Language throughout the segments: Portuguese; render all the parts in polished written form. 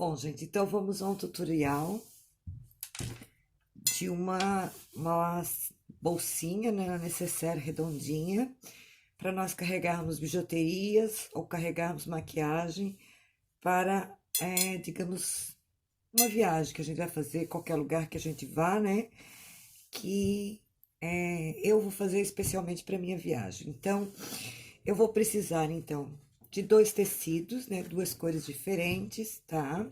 Bom, gente, então vamos a um tutorial de uma bolsinha, né, necessaire redondinha, para nós carregarmos bijuterias ou carregarmos maquiagem para, digamos, uma viagem que a gente vai fazer, qualquer lugar que a gente vá, né, que eu vou fazer especialmente para minha viagem. Então, eu vou precisar, então, de dois tecidos, né, duas cores diferentes, tá?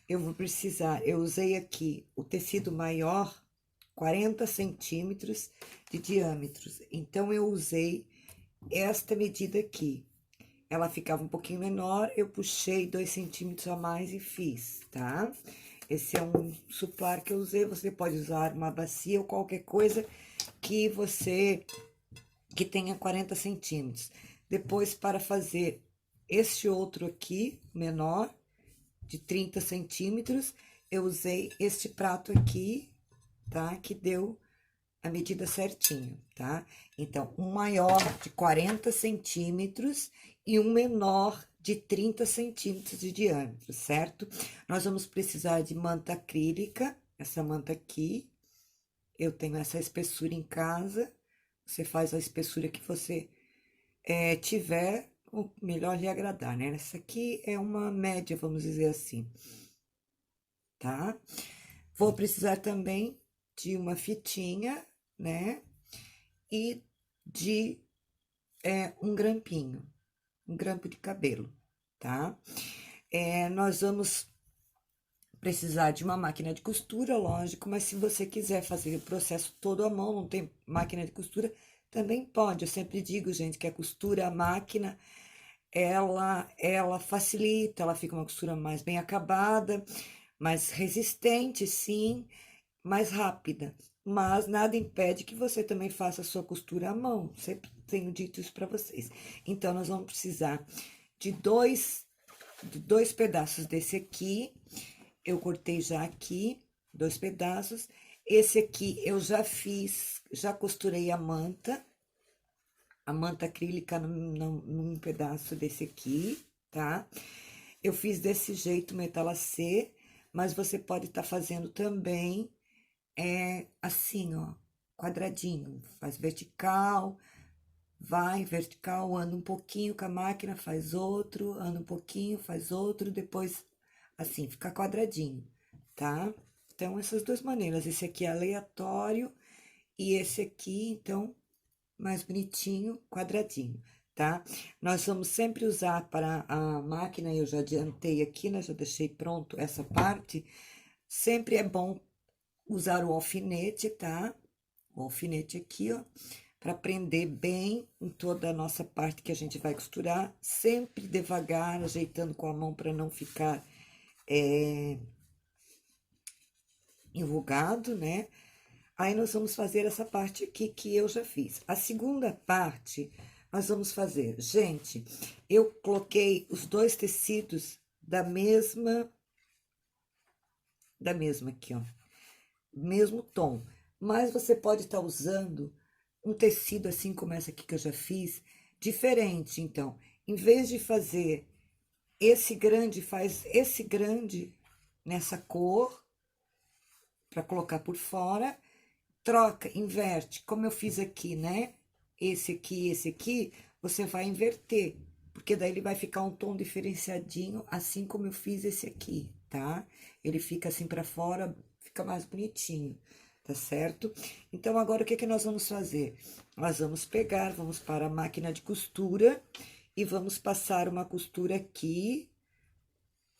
Eu vou precisar, eu usei aqui o tecido maior, 40 centímetros de diâmetro. Então, eu usei esta medida aqui. Ela ficava um pouquinho menor, eu puxei 2 centímetros a mais e fiz, tá? Esse é um suplá que eu usei, você pode usar uma bacia ou qualquer coisa que tenha 40 centímetros. Depois, para fazer este outro aqui, menor, de 30 centímetros, eu usei este prato aqui, tá? Que deu a medida certinho, tá? Então, um maior de 40 centímetros e um menor de 30 centímetros de diâmetro, certo? Nós vamos precisar de manta acrílica, essa manta aqui. Eu tenho essa espessura em casa. Você faz a espessura que você tiver, o melhor lhe agradar, né? Essa aqui é uma média, vamos dizer assim, tá? Vou precisar também de uma fitinha, né? E de um grampinho, um grampo de cabelo, tá? Nós vamos precisar de uma máquina de costura, lógico, mas se você quiser fazer o processo todo à mão, não tem máquina de costura, também pode. Eu sempre digo, gente, que a costura, a máquina, ela facilita, ela fica uma costura mais bem acabada, mais resistente, sim, mais rápida. Mas nada impede que você também faça a sua costura à mão. Sempre tenho dito isso para vocês. Então, nós vamos precisar de dois pedaços desse aqui. Eu cortei já aqui, 2 pedaços. Esse aqui eu já fiz, já costurei a manta acrílica num pedaço desse aqui, tá? Eu fiz desse jeito metalacê, mas você pode estar fazendo também assim, ó, quadradinho. Faz vertical, vai vertical, anda um pouquinho com a máquina, faz outro, anda um pouquinho, faz outro, depois assim, fica quadradinho, tá? Então, essas duas maneiras. Esse aqui é aleatório e esse aqui, então, mais bonitinho, quadradinho, tá? Nós vamos sempre usar para a máquina, eu já adiantei aqui, né? Já deixei pronto essa parte. Sempre é bom usar o alfinete, tá? O alfinete aqui, ó, para prender bem em toda a nossa parte que a gente vai costurar, sempre devagar, ajeitando com a mão para não ficar enrugado, né? Aí nós vamos fazer essa parte aqui que eu já fiz. A segunda parte, nós vamos fazer. Gente, eu coloquei os dois tecidos da mesma aqui, ó. Mesmo tom. Mas você pode estar usando um tecido assim como essa aqui que eu já fiz, diferente. Então, em vez de fazer esse grande, faz esse grande nessa cor, para colocar por fora, troca, inverte, como eu fiz aqui, né? Esse aqui, você vai inverter, porque daí ele vai ficar um tom diferenciadinho, assim como eu fiz esse aqui, tá? Ele fica assim pra fora, fica mais bonitinho, tá certo? Então, agora o que que nós vamos fazer? Nós vamos pegar, vamos para a máquina de costura e vamos passar uma costura aqui,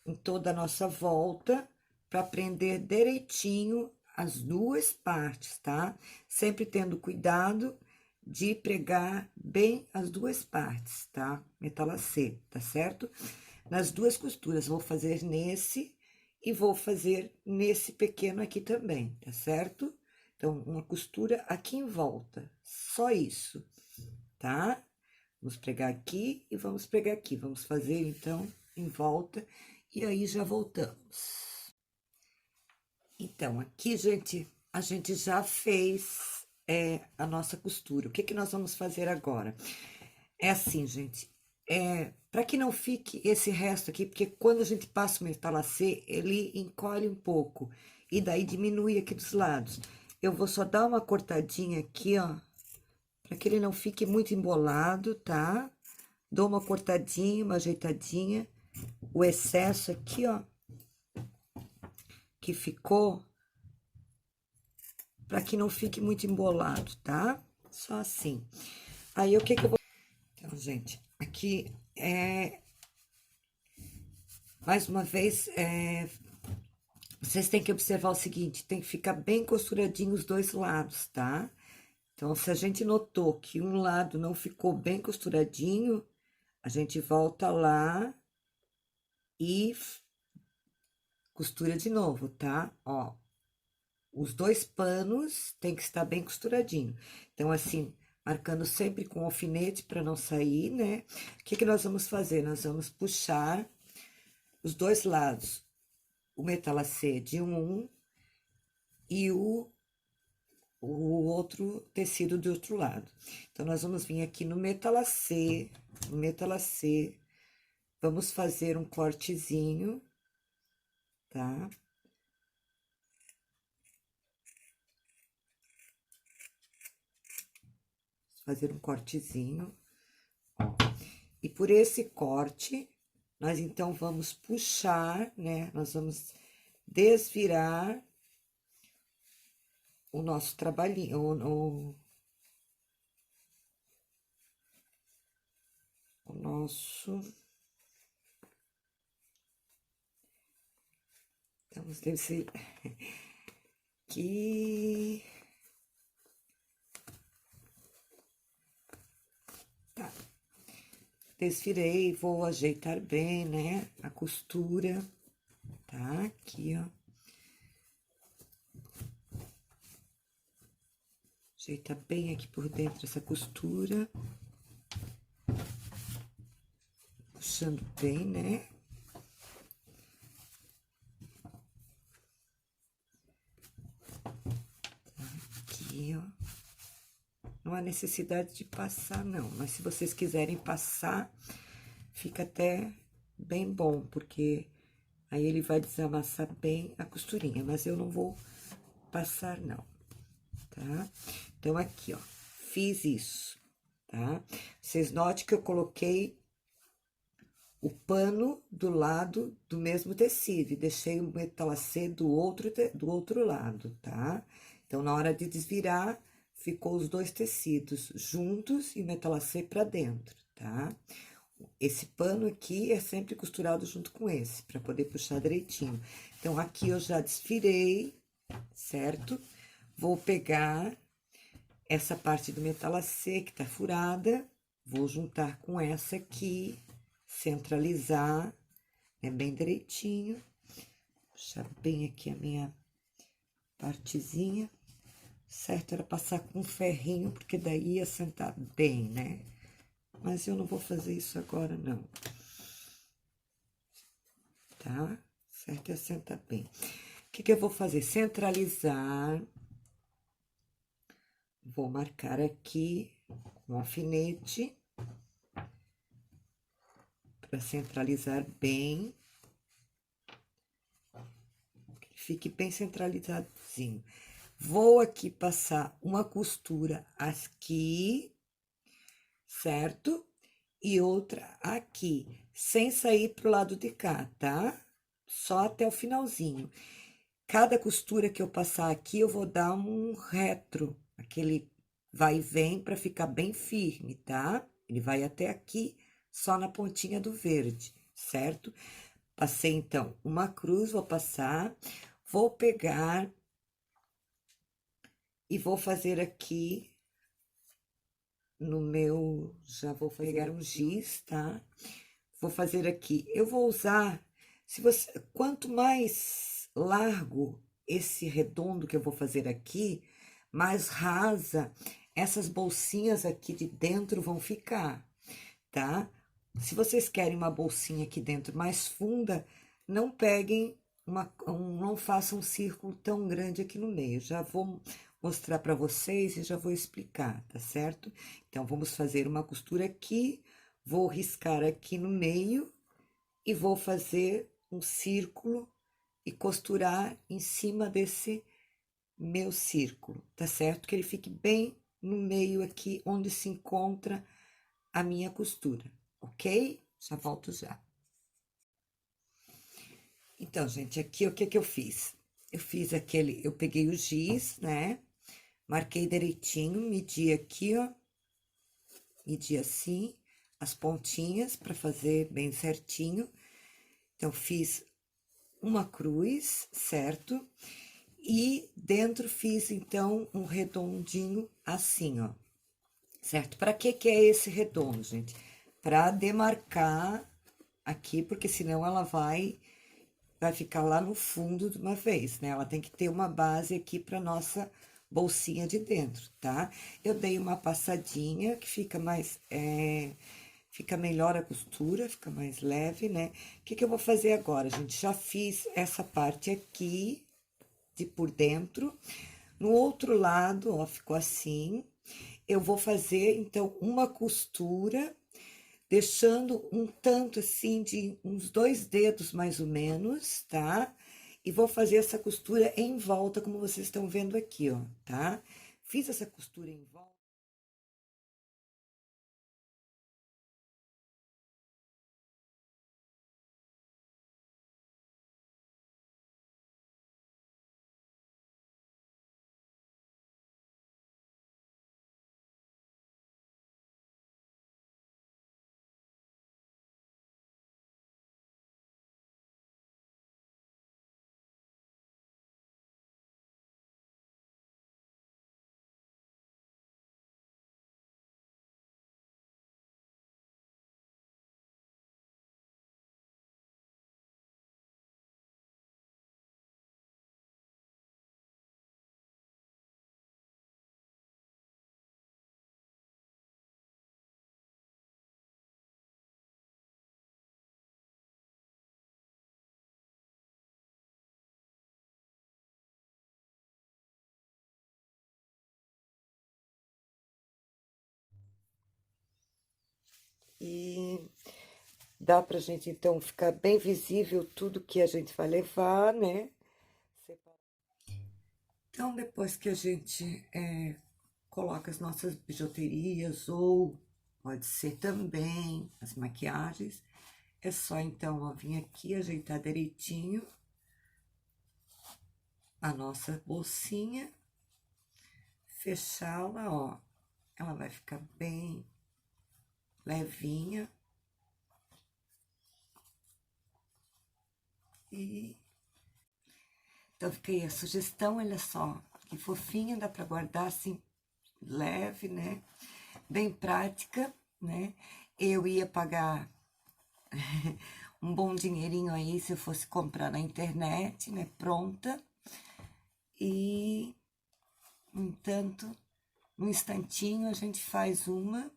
em toda a nossa volta, para prender direitinho as duas partes, tá? Sempre tendo cuidado de pregar bem as duas partes, tá? Metalacê, tá certo? Nas duas costuras, vou fazer nesse e vou fazer nesse pequeno aqui também, tá certo? Então, uma costura aqui em volta, só isso, tá? Vamos pregar aqui e vamos pregar aqui. Vamos fazer, então, em volta, e aí já voltamos. Então, aqui, gente, a gente já fez a nossa costura. O que que nós vamos fazer agora? É assim, gente, para que não fique esse resto aqui, porque quando a gente passa o metalacê, ele encolhe um pouco, e daí diminui aqui dos lados. Eu vou só dar uma cortadinha aqui, ó, para que ele não fique muito embolado, tá? Dou uma cortadinha, uma ajeitadinha. O excesso aqui, ó, que ficou, para que não fique muito embolado, tá? Só assim. Aí, o que que eu vou... Então, gente, aqui mais uma vez, vocês têm que observar o seguinte, tem que ficar bem costuradinho os dois lados, tá? Então, se a gente notou que um lado não ficou bem costuradinho, a gente volta lá e costura de novo, tá? Ó, os dois panos tem que estar bem costuradinho. Então, assim, marcando sempre com alfinete para não sair, né? O que que nós vamos fazer? Nós vamos puxar os dois lados, o metalacê de um e o outro tecido do outro lado. Então, nós vamos vir aqui no metalacê, vamos fazer um cortezinho, tá? Fazer um cortezinho, ó. E por esse corte, nós então vamos puxar, né? Nós vamos desvirar o nosso trabalhinho, o nosso... Vamos descer aqui. Tá. Desvirei, vou ajeitar bem, né? A costura, tá? Aqui, ó. Ajeita bem aqui por dentro essa costura. Puxando bem, né? Aqui, ó. Não há necessidade de passar, não. Mas se vocês quiserem passar, fica até bem bom, porque aí ele vai desamassar bem a costurinha. Mas eu não vou passar, não, tá? Então, aqui, ó, fiz isso, tá? Vocês notem que eu coloquei o pano do lado do mesmo tecido e deixei o metalacê do outro lado, tá? Então, na hora de desvirar, ficou os dois tecidos juntos e o metalacê pra dentro, tá? Esse pano aqui é sempre costurado junto com esse, pra poder puxar direitinho. Então, aqui eu já desfirei, certo? Vou pegar essa parte do metalacê que tá furada, vou juntar com essa aqui, centralizar, né, bem direitinho. Puxar bem aqui a minha partezinha. Certo era passar com um ferrinho, porque daí ia sentar bem, né? Mas eu não vou fazer isso agora, não. Tá? Certo é sentar bem. O que que eu vou fazer? Centralizar. Vou marcar aqui com alfinete. Para centralizar bem. Que fique bem centralizadinho. Vou aqui passar uma costura aqui, certo? E outra aqui, sem sair pro lado de cá, tá? Só até o finalzinho. Cada costura que eu passar aqui, eu vou dar um retro, aquele vai e vem para ficar bem firme, tá? Ele vai até aqui, só na pontinha do verde, certo? Passei, então, uma cruz, vou passar, vou pegar e vou fazer aqui no meu, já vou pegar um giz, tá? Vou fazer aqui, eu vou usar, se você, quanto mais largo esse redondo que eu vou fazer aqui, mais rasa essas bolsinhas aqui de dentro vão ficar, tá? Se vocês querem uma bolsinha aqui dentro mais funda, não peguem não façam um círculo tão grande aqui no meio. Já vou mostrar para vocês e já vou explicar, tá certo? Então, vamos fazer uma costura aqui, Vou riscar aqui no meio e vou fazer um círculo e costurar em cima desse meu círculo, tá certo? Que ele fique bem no meio aqui, onde se encontra a minha costura, ok? Já volto já. Então, gente, aqui o que que eu fiz? Eu fiz aquele, eu peguei o giz, né? Marquei direitinho, medi aqui, ó. Medi assim, as pontinhas para fazer bem certinho. Então, fiz uma cruz, certo? E dentro fiz, então, um redondinho assim, ó. Certo? Para que que é esse redondo, gente? Para demarcar aqui, porque senão ela vai ficar lá no fundo de uma vez, né? Ela tem que ter uma base aqui para nossa bolsinha de dentro, tá? Eu dei uma passadinha que fica mais, fica melhor a costura, fica mais leve, né? O que que eu vou fazer agora, gente? Já fiz essa parte aqui de por dentro. No outro lado, ó, ficou assim. Eu vou fazer, então, uma costura, deixando um tanto assim de uns 2 dedos mais ou menos, tá? E vou fazer essa costura em volta, como vocês estão vendo aqui, ó, tá? Fiz essa costura em volta. E dá pra gente, então, ficar bem visível tudo que a gente vai levar, né? Então, depois que a gente coloca as nossas bijuterias, ou pode ser também as maquiagens, é só então, ó, vir aqui ajeitar direitinho a nossa bolsinha, fechá-la, ó. Ela vai ficar bem levinha. E então, fiquei a sugestão, olha só, que fofinha, dá pra guardar assim, leve, né? Bem prática, né? Eu ia pagar um bom dinheirinho aí se eu fosse comprar na internet, né? Pronta. E, no entanto, num instantinho a gente faz uma.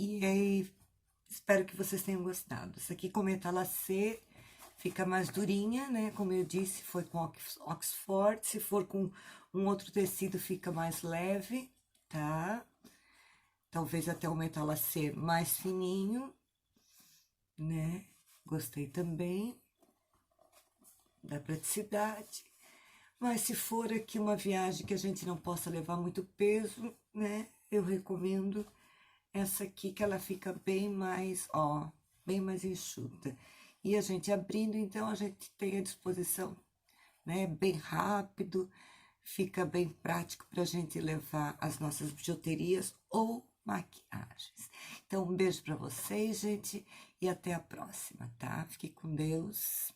E aí, espero que vocês tenham gostado. Isso aqui com metalacê fica mais durinha, né? Como eu disse, foi com Oxford. Se for com um outro tecido, fica mais leve, tá? Talvez até o metalacê mais fininho, né? Gostei também da praticidade. Mas se for aqui uma viagem que a gente não possa levar muito peso, né? Eu recomendo essa aqui, que ela fica bem mais, ó, bem mais enxuta. E a gente abrindo, então, a gente tem à disposição, né? Bem rápido, fica bem prático para a gente levar as nossas bijuterias ou maquiagens. Então, um beijo para vocês, gente, e até a próxima, tá? Fique com Deus.